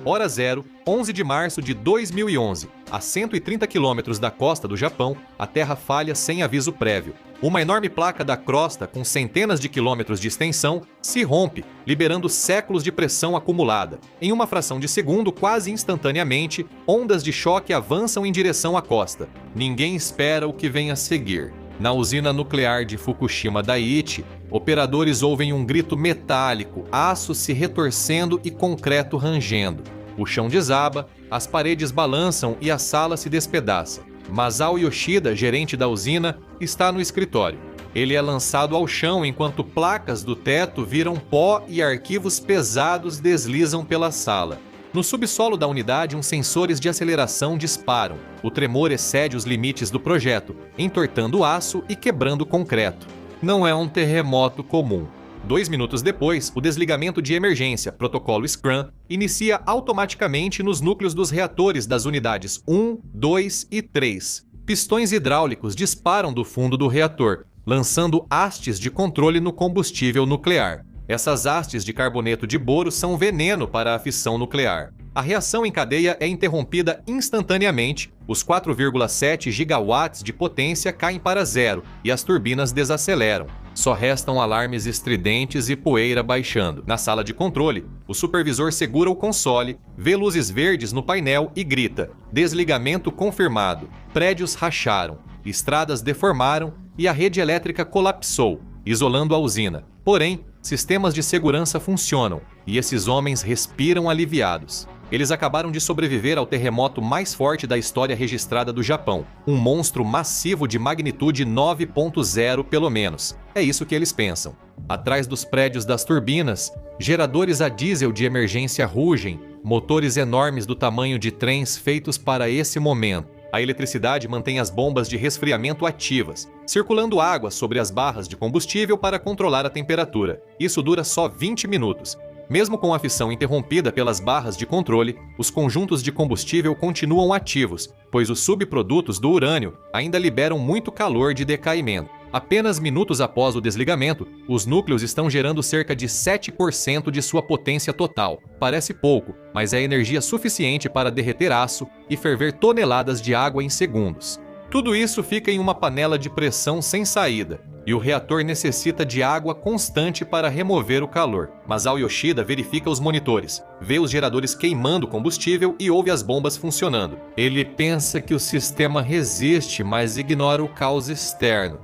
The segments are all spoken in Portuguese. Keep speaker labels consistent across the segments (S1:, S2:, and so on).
S1: Hora zero, 11 de março de 2011. A 130 quilômetros da costa do Japão, a Terra falha sem aviso prévio. Uma enorme placa da crosta, com centenas de quilômetros de extensão, se rompe, liberando séculos de pressão acumulada. Em uma fração de segundo, quase instantaneamente, ondas de choque avançam em direção à costa. Ninguém espera o que vem a seguir. Na usina nuclear de Fukushima Daiichi, operadores ouvem um grito metálico, aço se retorcendo e concreto rangendo. O chão desaba, as paredes balançam e a sala se despedaça. Masao Yoshida, gerente da usina, está no escritório. Ele é lançado ao chão enquanto placas do teto viram pó e arquivos pesados deslizam pela sala. No subsolo da unidade, uns sensores de aceleração disparam. O tremor excede os limites do projeto, entortando o aço e quebrando o concreto. Não é um terremoto comum. 2 minutos depois, o desligamento de emergência, protocolo Scrum, inicia automaticamente nos núcleos dos reatores das unidades 1, 2 e 3. Pistões hidráulicos disparam do fundo do reator, lançando hastes de controle no combustível nuclear. Essas hastes de carboneto de boro são veneno para a fissão nuclear. A reação em cadeia é interrompida instantaneamente, os 4,7 gigawatts de potência caem para zero e as turbinas desaceleram. Só restam alarmes estridentes e poeira baixando. Na sala de controle, o supervisor segura o console, vê luzes verdes no painel e grita: desligamento confirmado. Prédios racharam, estradas deformaram e a rede elétrica colapsou, isolando a usina. Porém, sistemas de segurança funcionam e esses homens respiram aliviados. Eles acabaram de sobreviver ao terremoto mais forte da história registrada do Japão, um monstro massivo de magnitude 9.0 pelo menos. É isso que eles pensam. Atrás dos prédios das turbinas, geradores a diesel de emergência rugem, motores enormes do tamanho de trens feitos para esse momento. A eletricidade mantém as bombas de resfriamento ativas, circulando água sobre as barras de combustível para controlar a temperatura. Isso dura só 20 minutos. Mesmo com a fissão interrompida pelas barras de controle, os conjuntos de combustível continuam ativos, pois os subprodutos do urânio ainda liberam muito calor de decaimento. Apenas minutos após o desligamento, os núcleos estão gerando cerca de 7% de sua potência total. Parece pouco, mas é energia suficiente para derreter aço e ferver toneladas de água em segundos. Tudo isso fica em uma panela de pressão sem saída, e o reator necessita de água constante para remover o calor. Masao Yoshida verifica os monitores, vê os geradores queimando combustível e ouve as bombas funcionando. Ele pensa que o sistema resiste, mas ignora o caos externo.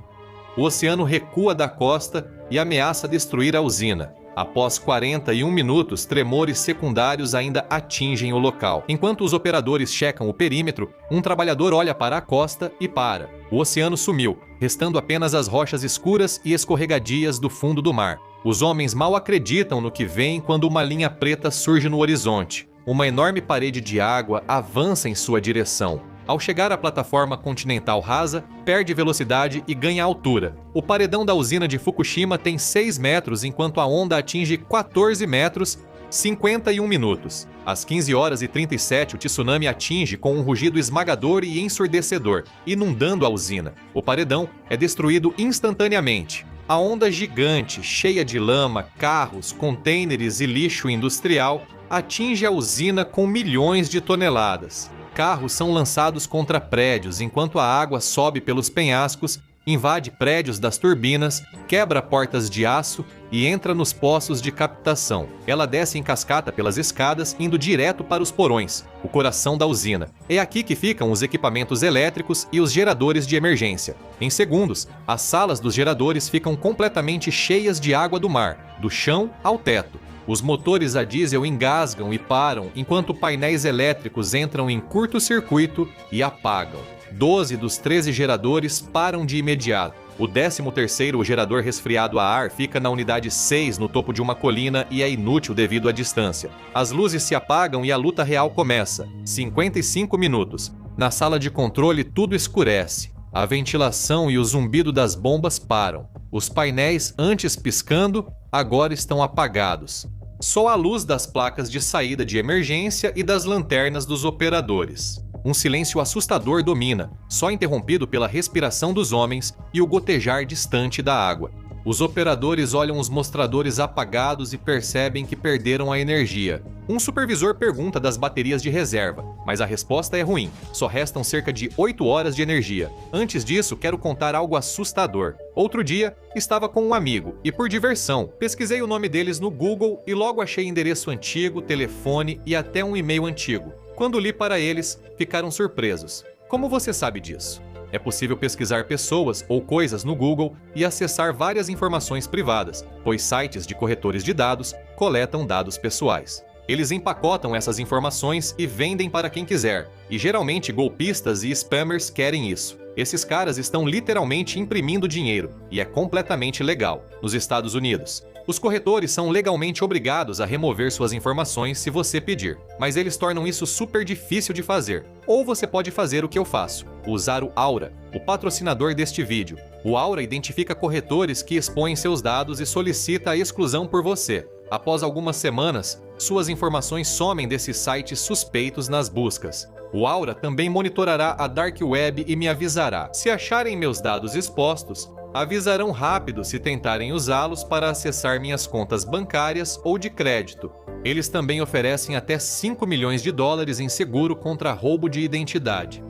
S1: O oceano recua da costa e ameaça destruir a usina. Após 41 minutos, tremores secundários ainda atingem o local. Enquanto os operadores checam o perímetro, um trabalhador olha para a costa e para. O oceano sumiu, restando apenas as rochas escuras e escorregadias do fundo do mar. Os homens mal acreditam no que veem quando uma linha preta surge no horizonte. Uma enorme parede de água avança em sua direção. Ao chegar à plataforma continental rasa, perde velocidade e ganha altura. O paredão da usina de Fukushima tem 6 metros, enquanto a onda atinge 14 metros, 51 minutos. Às 15 horas e 37, o tsunami atinge com um rugido esmagador e ensurdecedor, inundando a usina. O paredão é destruído instantaneamente. A onda gigante, cheia de lama, carros, contêineres e lixo industrial, atinge a usina com milhões de toneladas. Carros são lançados contra prédios, enquanto a água sobe pelos penhascos, invade prédios das turbinas, quebra portas de aço e entra nos poços de captação. Ela desce em cascata pelas escadas, indo direto para os porões, o coração da usina. É aqui que ficam os equipamentos elétricos e os geradores de emergência. Em segundos, as salas dos geradores ficam completamente cheias de água do mar, do chão ao teto. Os motores a diesel engasgam e param, enquanto painéis elétricos entram em curto-circuito e apagam. 12 dos 13 geradores param de imediato. O 13º gerador resfriado a ar fica na unidade 6 no topo de uma colina e é inútil devido à distância. As luzes se apagam e a luta real começa. 55 minutos. Na sala de controle tudo escurece. A ventilação e o zumbido das bombas param. Os painéis, antes piscando, agora estão apagados. Só a luz das placas de saída de emergência e das lanternas dos operadores. Um silêncio assustador domina, só interrompido pela respiração dos homens e o gotejar distante da água. Os operadores olham os mostradores apagados e percebem que perderam a energia. Um supervisor pergunta das baterias de reserva, mas a resposta é ruim. Só restam cerca de 8 horas de energia. Antes disso, quero contar algo assustador. Outro dia, estava com um amigo e, por diversão, pesquisei o nome deles no Google e logo achei endereço antigo, telefone e até um e-mail antigo. Quando li para eles, ficaram surpresos. Como você sabe disso? É possível pesquisar pessoas ou coisas no Google e acessar várias informações privadas, pois sites de corretores de dados coletam dados pessoais. Eles empacotam essas informações e vendem para quem quiser, e geralmente golpistas e spammers querem isso. Esses caras estão literalmente imprimindo dinheiro, e é completamente legal, nos Estados Unidos. Os corretores são legalmente obrigados a remover suas informações se você pedir, mas eles tornam isso super difícil de fazer. Ou você pode fazer o que eu faço, usar o Aura, o patrocinador deste vídeo. O Aura identifica corretores que expõem seus dados e solicita a exclusão por você. Após algumas semanas, suas informações somem desses sites suspeitos nas buscas. O Aura também monitorará a Dark Web e me avisará. Se acharem meus dados expostos, avisarão rápido se tentarem usá-los para acessar minhas contas bancárias ou de crédito. Eles também oferecem até 5 milhões de dólares em seguro contra roubo de identidade.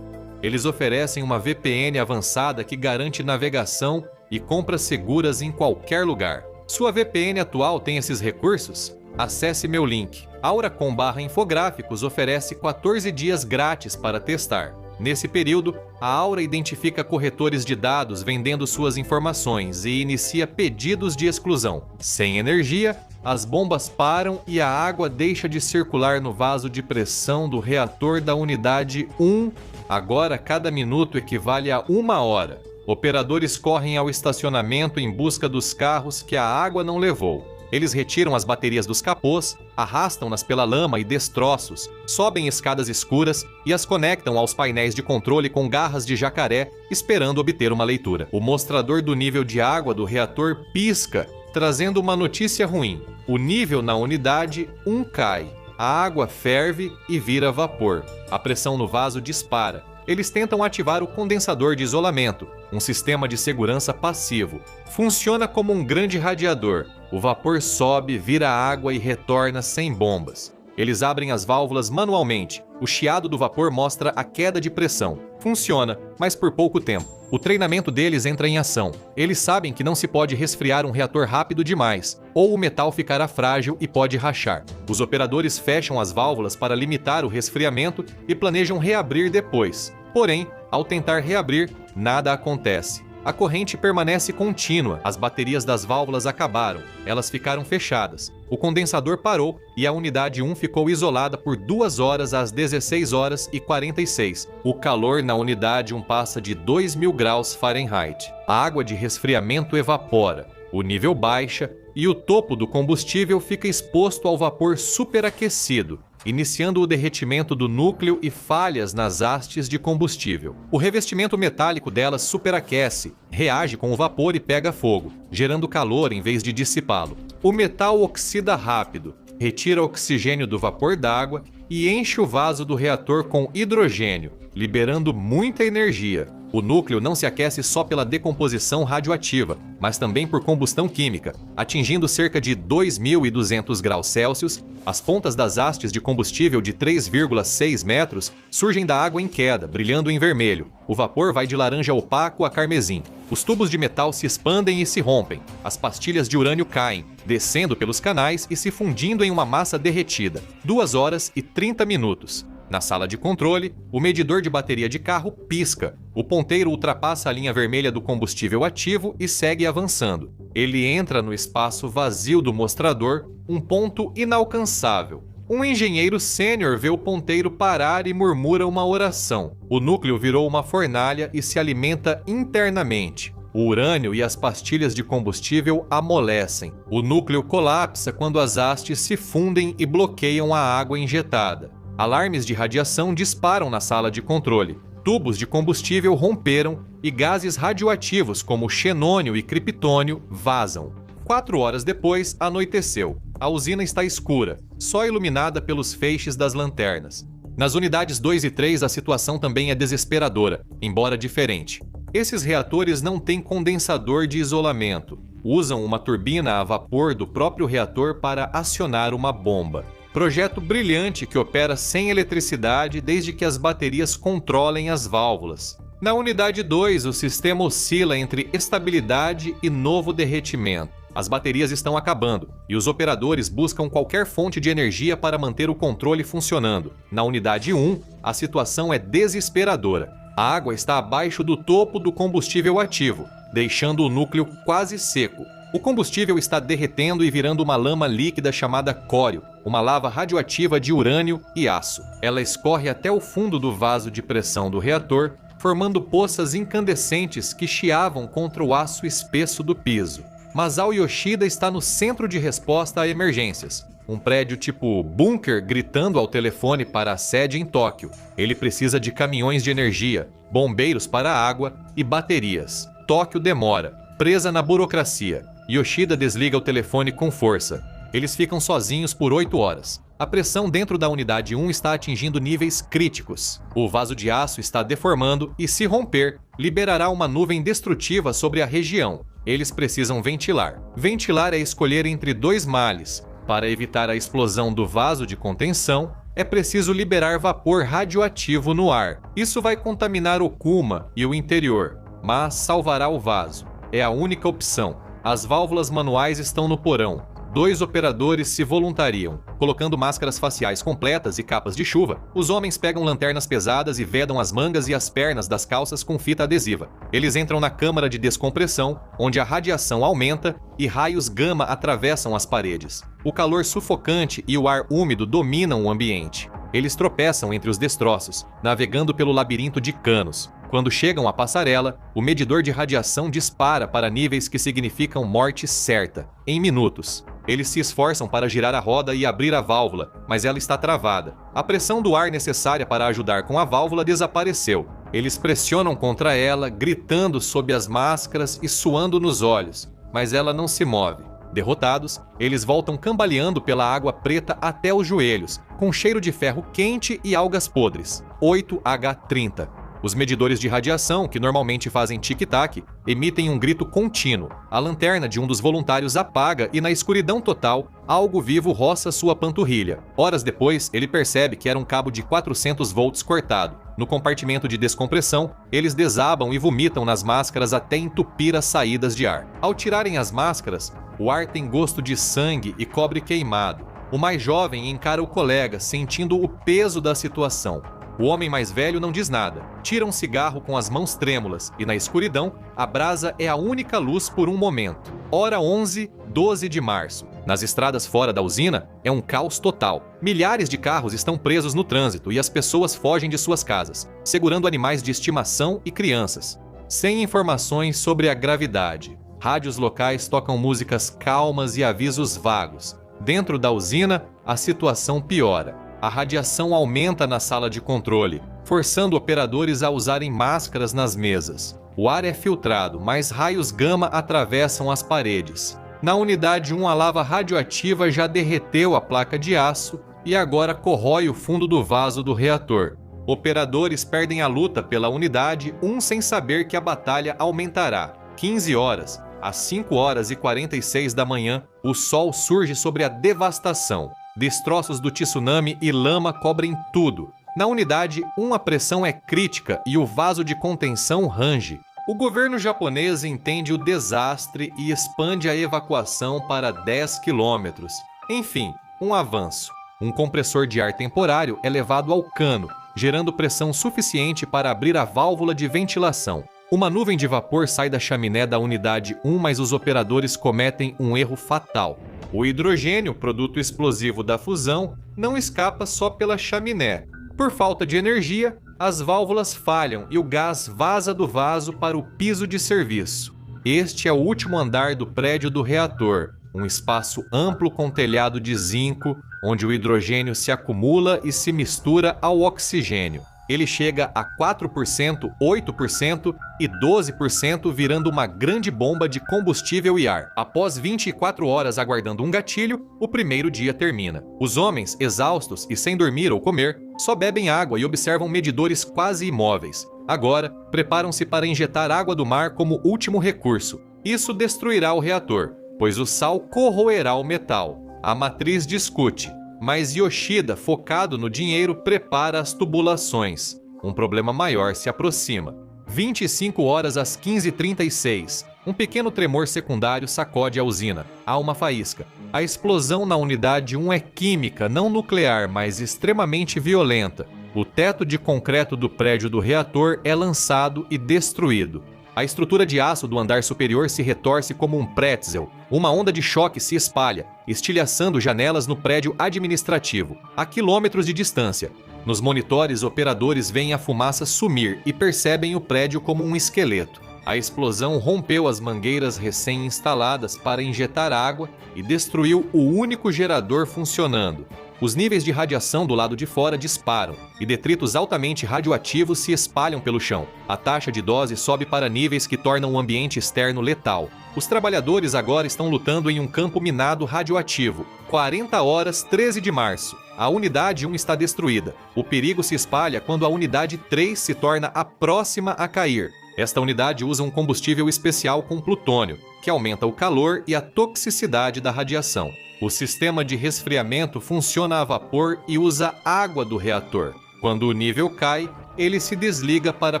S1: Eles oferecem uma VPN avançada que garante navegação e compras seguras em qualquer lugar. Sua VPN atual tem esses recursos? Acesse meu link. Aura.com/infográficos oferece 14 dias grátis para testar. Nesse período, a Aura identifica corretores de dados vendendo suas informações e inicia pedidos de exclusão. Sem energia, as bombas param e a água deixa de circular no vaso de pressão do reator da unidade 1. Agora, cada minuto equivale a 1 hora. Operadores correm ao estacionamento em busca dos carros que a água não levou. Eles retiram as baterias dos capôs, arrastam-nas pela lama e destroços, sobem escadas escuras e as conectam aos painéis de controle com garras de jacaré, esperando obter uma leitura. O mostrador do nível de água do reator pisca, trazendo uma notícia ruim. O nível na unidade 1 cai. A água ferve e vira vapor. A pressão no vaso dispara. Eles tentam ativar o condensador de isolamento, um sistema de segurança passivo. Funciona como um grande radiador. O vapor sobe, vira água e retorna sem bombas. Eles abrem as válvulas manualmente. O chiado do vapor mostra a queda de pressão. Funciona, mas por pouco tempo. O treinamento deles entra em ação. Eles sabem que não se pode resfriar um reator rápido demais, ou o metal ficará frágil e pode rachar. Os operadores fecham as válvulas para limitar o resfriamento e planejam reabrir depois. Porém, ao tentar reabrir, nada acontece. A corrente permanece contínua, as baterias das válvulas acabaram, elas ficaram fechadas. O condensador parou e a unidade 1 ficou isolada por 2 horas às 16 horas e 46. O calor na unidade 1 passa de 2.000 graus Fahrenheit. A água de resfriamento evapora, o nível baixa e o topo do combustível fica exposto ao vapor superaquecido, iniciando o derretimento do núcleo e falhas nas hastes de combustível. O revestimento metálico delas superaquece, reage com o vapor e pega fogo, gerando calor em vez de dissipá-lo. O metal oxida rápido, retira oxigênio do vapor d'água e enche o vaso do reator com hidrogênio, liberando muita energia. O núcleo não se aquece só pela decomposição radioativa, mas também por combustão química, atingindo cerca de 2.200 graus Celsius. As pontas das hastes de combustível de 3,6 metros surgem da água em queda, brilhando em vermelho. O vapor vai de laranja opaco a carmesim. Os tubos de metal se expandem e se rompem. As pastilhas de urânio caem, descendo pelos canais e se fundindo em uma massa derretida. 2 horas e 30 minutos. Na sala de controle, o medidor de bateria de carro pisca. O ponteiro ultrapassa a linha vermelha do combustível ativo e segue avançando. Ele entra no espaço vazio do mostrador, um ponto inalcançável. Um engenheiro sênior vê o ponteiro parar e murmura uma oração. O núcleo virou uma fornalha e se alimenta internamente. O urânio e as pastilhas de combustível amolecem. O núcleo colapsa quando as hastes se fundem e bloqueiam a água injetada. Alarmes de radiação disparam na sala de controle. Tubos de combustível romperam e gases radioativos como xenônio e criptônio vazam. 4 horas depois, anoiteceu. A usina está escura, só iluminada pelos feixes das lanternas. Nas unidades 2 e 3, a situação também é desesperadora, embora diferente. Esses reatores não têm condensador de isolamento. Usam uma turbina a vapor do próprio reator para acionar uma bomba. Projeto brilhante que opera sem eletricidade desde que as baterias controlem as válvulas. Na unidade 2, o sistema oscila entre estabilidade e novo derretimento. As baterias estão acabando e os operadores buscam qualquer fonte de energia para manter o controle funcionando. Na unidade 1, a situação é desesperadora. A água está abaixo do topo do combustível ativo, deixando o núcleo quase seco. O combustível está derretendo e virando uma lama líquida chamada cório, uma lava radioativa de urânio e aço. Ela escorre até o fundo do vaso de pressão do reator, formando poças incandescentes que chiavam contra o aço espesso do piso. Masao Yoshida está no centro de resposta a emergências. Um prédio tipo bunker gritando ao telefone para a sede em Tóquio. Ele precisa de caminhões de energia, bombeiros para a água e baterias. Tóquio demora, presa na burocracia. Yoshida desliga o telefone com força. Eles ficam sozinhos por 8 horas. A pressão dentro da unidade 1 está atingindo níveis críticos. O vaso de aço está deformando e, se romper, liberará uma nuvem destrutiva sobre a região. Eles precisam ventilar. Ventilar é escolher entre dois males. Para evitar a explosão do vaso de contenção, é preciso liberar vapor radioativo no ar. Isso vai contaminar Okuma e o interior, mas salvará o vaso. É a única opção. As válvulas manuais estão no porão. 2 operadores se voluntariam. Colocando máscaras faciais completas e capas de chuva, os homens pegam lanternas pesadas e vedam as mangas e as pernas das calças com fita adesiva. Eles entram na câmara de descompressão, onde a radiação aumenta e raios gama atravessam as paredes. O calor sufocante e o ar úmido dominam o ambiente. Eles tropeçam entre os destroços, navegando pelo labirinto de canos. Quando chegam à passarela, o medidor de radiação dispara para níveis que significam morte certa, em minutos. Eles se esforçam para girar a roda e abrir a válvula, mas ela está travada. A pressão do ar necessária para ajudar com a válvula desapareceu. Eles pressionam contra ela, gritando sob as máscaras e suando nos olhos, mas ela não se move. Derrotados, eles voltam cambaleando pela água preta até os joelhos, com cheiro de ferro quente e algas podres. 8H30. Os medidores de radiação, que normalmente fazem tic-tac, emitem um grito contínuo. A lanterna de um dos voluntários apaga e, na escuridão total, algo vivo roça sua panturrilha. Horas depois, ele percebe que era um cabo de 400 volts cortado. No compartimento de descompressão, eles desabam e vomitam nas máscaras até entupir as saídas de ar. Ao tirarem as máscaras, o ar tem gosto de sangue e cobre queimado. O mais jovem encara o colega, sentindo o peso da situação. O homem mais velho não diz nada. Tira um cigarro com as mãos trêmulas e, na escuridão, a brasa é a única luz por um momento. Hora 11, 12 de março. Nas estradas fora da usina, é um caos total. Milhares de carros estão presos no trânsito e as pessoas fogem de suas casas, segurando animais de estimação e crianças. Sem informações sobre a gravidade. Rádios locais tocam músicas calmas e avisos vagos. Dentro da usina, a situação piora. A radiação aumenta na sala de controle, forçando operadores a usarem máscaras nas mesas. O ar é filtrado, mas raios gama atravessam as paredes. Na unidade 1, a lava radioativa já derreteu a placa de aço e agora corrói o fundo do vaso do reator. Operadores perdem a luta pela unidade 1 sem saber que a batalha aumentará. 15 horas, às 5 horas e 46 da manhã, o sol surge sobre a devastação. Destroços do tsunami e lama cobrem tudo. Na unidade 1, a pressão é crítica e o vaso de contenção range. O governo japonês entende o desastre e expande a evacuação para 10 quilômetros. Enfim, um avanço. Um compressor de ar temporário é levado ao cano, gerando pressão suficiente para abrir a válvula de ventilação. Uma nuvem de vapor sai da chaminé da unidade 1, mas os operadores cometem um erro fatal. O hidrogênio, produto explosivo da fusão, não escapa só pela chaminé. Por falta de energia, as válvulas falham e o gás vaza do vaso para o piso de serviço. Este é o último andar do prédio do reator, um espaço amplo com telhado de zinco, onde o hidrogênio se acumula e se mistura ao oxigênio. Ele chega a 4%, 8% e 12%, virando uma grande bomba de combustível e ar. Após 24 horas aguardando um gatilho, o primeiro dia termina. Os homens, exaustos e sem dormir ou comer, só bebem água e observam medidores quase imóveis. Agora, preparam-se para injetar água do mar como último recurso. Isso destruirá o reator, pois o sal corroerá o metal. A matriz discute, mas Yoshida, focado no dinheiro, prepara as tubulações. Um problema maior se aproxima. 25 horas às 15h36. Um pequeno tremor secundário sacode a usina. Há uma faísca. A explosão na unidade 1 é química, não nuclear, mas extremamente violenta. O teto de concreto do prédio do reator é lançado e destruído. A estrutura de aço do andar superior se retorce como um pretzel. Uma onda de choque se espalha, estilhaçando janelas no prédio administrativo, a quilômetros de distância. Nos monitores, operadores veem a fumaça sumir e percebem o prédio como um esqueleto. A explosão rompeu as mangueiras recém-instaladas para injetar água e destruiu o único gerador funcionando. Os níveis de radiação do lado de fora disparam e detritos altamente radioativos se espalham pelo chão. A taxa de dose sobe para níveis que tornam o ambiente externo letal. Os trabalhadores agora estão lutando em um campo minado radioativo. 40 horas, 13 de março. A unidade 1 está destruída. O perigo se espalha quando a unidade 3 se torna a próxima a cair. Esta unidade usa um combustível especial com plutônio, que aumenta o calor e a toxicidade da radiação. O sistema de resfriamento funciona a vapor e usa água do reator. Quando o nível cai, ele se desliga para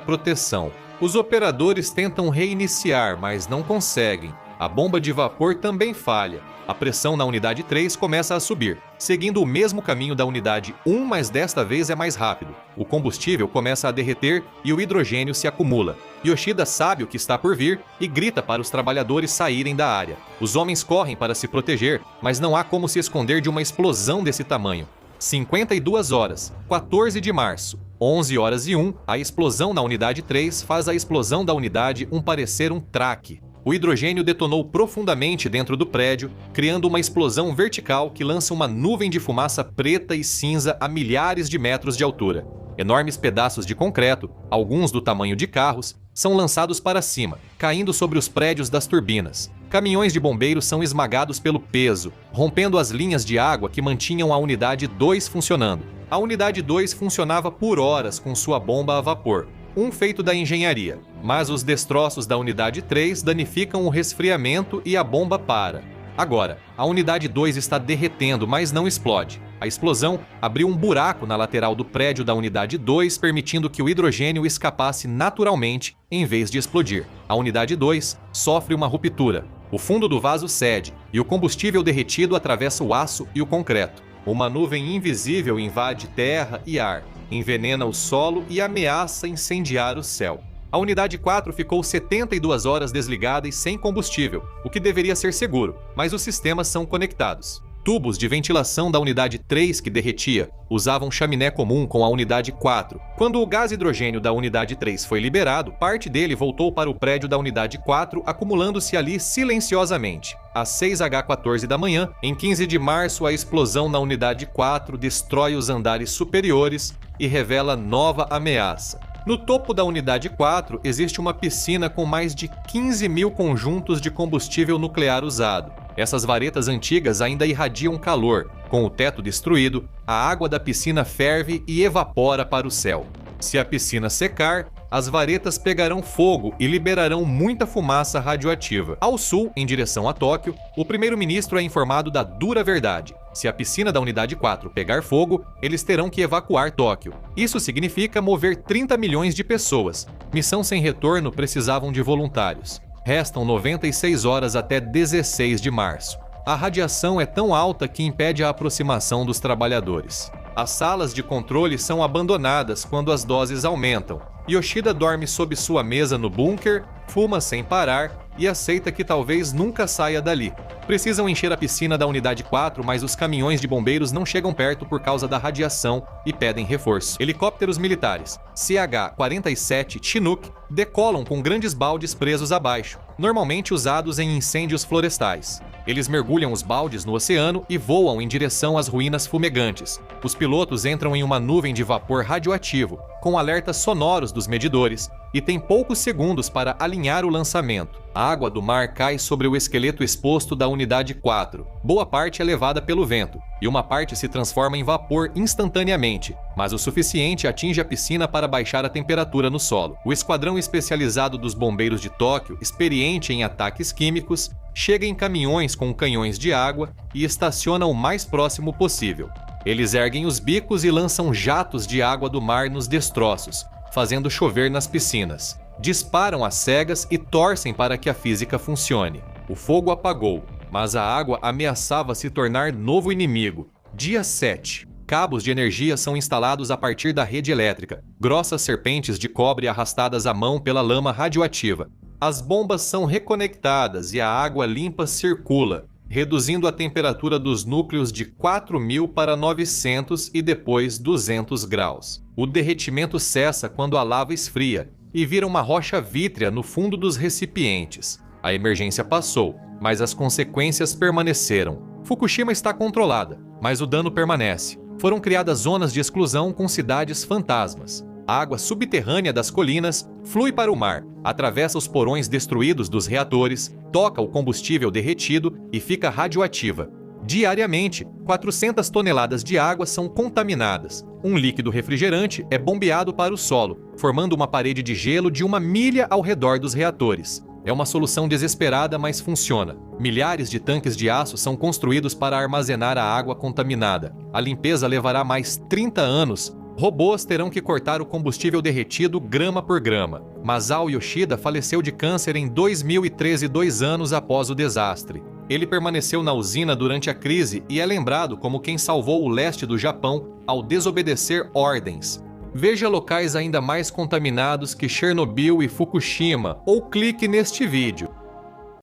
S1: proteção. Os operadores tentam reiniciar, mas não conseguem. A bomba de vapor também falha. A pressão na unidade 3 começa a subir, seguindo o mesmo caminho da unidade 1, mas desta vez é mais rápido. O combustível começa a derreter e o hidrogênio se acumula. Yoshida sabe o que está por vir e grita para os trabalhadores saírem da área. Os homens correm para se proteger, mas não há como se esconder de uma explosão desse tamanho. 52 horas, 14 de março, 11 horas e 1, a explosão na unidade 3 faz a explosão da unidade 1 parecer um traque. O hidrogênio detonou profundamente dentro do prédio, criando uma explosão vertical que lança uma nuvem de fumaça preta e cinza a milhares de metros de altura. Enormes pedaços de concreto, alguns do tamanho de carros, são lançados para cima, caindo sobre os prédios das turbinas. Caminhões de bombeiros são esmagados pelo peso, rompendo as linhas de água que mantinham a unidade 2 funcionando. A unidade 2 funcionava por horas com sua bomba a vapor, um feito da engenharia, mas os destroços da unidade 3 danificam o resfriamento e a bomba para. Agora, a unidade 2 está derretendo, mas não explode. A explosão abriu um buraco na lateral do prédio da unidade 2, permitindo que o hidrogênio escapasse naturalmente em vez de explodir. A unidade 2 sofre uma ruptura. O fundo do vaso cede e o combustível derretido atravessa o aço e o concreto. Uma nuvem invisível invade terra e ar, envenena o solo e ameaça incendiar o céu. A unidade 4 ficou 72 horas desligada e sem combustível, o que deveria ser seguro, mas os sistemas são conectados. Tubos de ventilação da unidade 3 que derretia usavam chaminé comum com a unidade 4. Quando o gás hidrogênio da unidade 3 foi liberado, parte dele voltou para o prédio da unidade 4, acumulando-se ali silenciosamente. Às 6h14 da manhã, em 15 de março, a explosão na unidade 4 destrói os andares superiores e revela nova ameaça. No topo da unidade 4 existe uma piscina com mais de 15 mil conjuntos de combustível nuclear usado. Essas varetas antigas ainda irradiam calor. Com o teto destruído, a água da piscina ferve e evapora para o céu. Se a piscina secar, as varetas pegarão fogo e liberarão muita fumaça radioativa. Ao sul, em direção a Tóquio, o primeiro-ministro é informado da dura verdade. Se a piscina da unidade 4 pegar fogo, eles terão que evacuar Tóquio. Isso significa mover 30 milhões de pessoas. Missão sem retorno precisavam de voluntários. Restam 96 horas até 16 de março. A radiação é tão alta que impede a aproximação dos trabalhadores. As salas de controle são abandonadas quando as doses aumentam. Yoshida dorme sob sua mesa no bunker, fuma sem parar e aceita que talvez nunca saia dali. Precisam encher a piscina da unidade 4, mas os caminhões de bombeiros não chegam perto por causa da radiação e pedem reforço. Helicópteros militares CH-47 Chinook decolam com grandes baldes presos abaixo, normalmente usados em incêndios florestais. Eles mergulham os baldes no oceano e voam em direção às ruínas fumegantes. Os pilotos entram em uma nuvem de vapor radioativo, com alertas sonoros dos medidores, e tem poucos segundos para alinhar o lançamento. A água do mar cai sobre o esqueleto exposto da Unidade 4. Boa parte é levada pelo vento, e uma parte se transforma em vapor instantaneamente, mas o suficiente atinge a piscina para baixar a temperatura no solo. O esquadrão especializado dos bombeiros de Tóquio, experiente em ataques químicos, chega em caminhões com canhões de água e estaciona o mais próximo possível. Eles erguem os bicos e lançam jatos de água do mar nos destroços, fazendo chover nas piscinas. Disparam às cegas e torcem para que a física funcione. O fogo apagou, mas a água ameaçava se tornar novo inimigo. Dia 7. Cabos de energia são instalados a partir da rede elétrica, grossas serpentes de cobre arrastadas à mão pela lama radioativa. As bombas são reconectadas e a água limpa circula, reduzindo a temperatura dos núcleos de 4.000 para 900 e depois 200 graus. O derretimento cessa quando a lava esfria e vira uma rocha vítrea no fundo dos recipientes. A emergência passou, mas as consequências permaneceram. Fukushima está controlada, mas o dano permanece. Foram criadas zonas de exclusão com cidades fantasmas. A água subterrânea das colinas flui para o mar, atravessa os porões destruídos dos reatores, toca o combustível derretido e fica radioativa. Diariamente, 400 toneladas de água são contaminadas. Um líquido refrigerante é bombeado para o solo, formando uma parede de gelo de 1 milha ao redor dos reatores. É uma solução desesperada, mas funciona. Milhares de tanques de aço são construídos para armazenar a água contaminada. A limpeza levará mais 30 anos. Robôs terão que cortar o combustível derretido grama por grama. Masao Yoshida faleceu de câncer em 2013, 2 anos após o desastre. Ele permaneceu na usina durante a crise e é lembrado como quem salvou o leste do Japão ao desobedecer ordens. Veja locais ainda mais contaminados que Chernobyl e Fukushima ou clique neste vídeo.